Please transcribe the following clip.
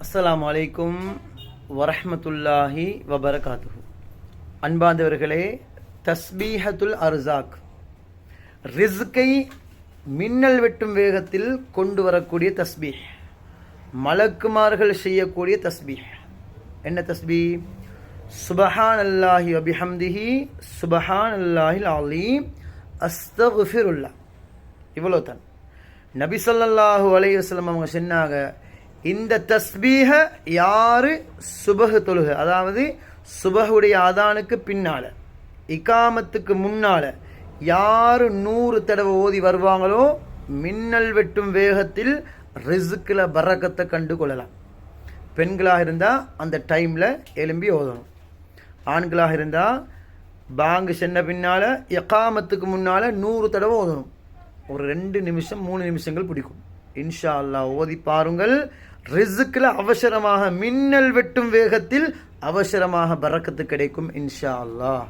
அஸ்ஸலாமு அலைக்கும் வரஹ்மத்துல்லாஹி வபரகாத்துஹு. அன்பாந்தவர்களே, தஸ்பீஹத்துல் அர்ஸாக், ரிஸ்கை மின்னல் வெட்டும் வேகத்தில் கொண்டு வரக்கூடிய தஸ்பீஹ், மலக்குமார்கள் செய்யக்கூடிய தஸ்பீஹ். என்ன தஸ்பீஹ்? சுபஹானல்லாஹி வபிஹம்திஹி சுபஹானல்லாஹில் அலீம் அஸ்தக்ஃபிருல்லாஹ். இவ்வளோ தான். நபி ஸல்லல்லாஹு அலைஹி வஸல்லம் அவங்க சொன்னாங்க, இந்த தஸ்பீஹ யாரு சுபஹ் தொழுக, அதாவது சுபஹுடைய அதானுக்கு பின்னால இகாமத்துக்கு முன்னால யாரு 100 தடவை ஓதி வருவாங்களோ மின்னல் வெட்டும் வேகத்தில் ரிஸ்கில் பரக்கத்தை கண்டு கொள்ளலாம். பெண்களாக இருந்தால் அந்த டைமில் எலும்பி ஓதணும். ஆண்களாக இருந்தால் பாங்கு சென்ன பின்னால் இகாமத்துக்கு முன்னால் 100 தடவை ஓதணும். ஒரு 2 நிமிஷம் 3 நிமிஷங்கள் பிடிக்கும். இன்ஷா அல்லாஹ் ஓதி பாருங்கள். ரிஸ்கில் அவசரமாக மின்னல் வெட்டும் வேகத்தில் அவசரமாக பரக்கத்து கிடைக்கும் இன்ஷா அல்லாஹ்.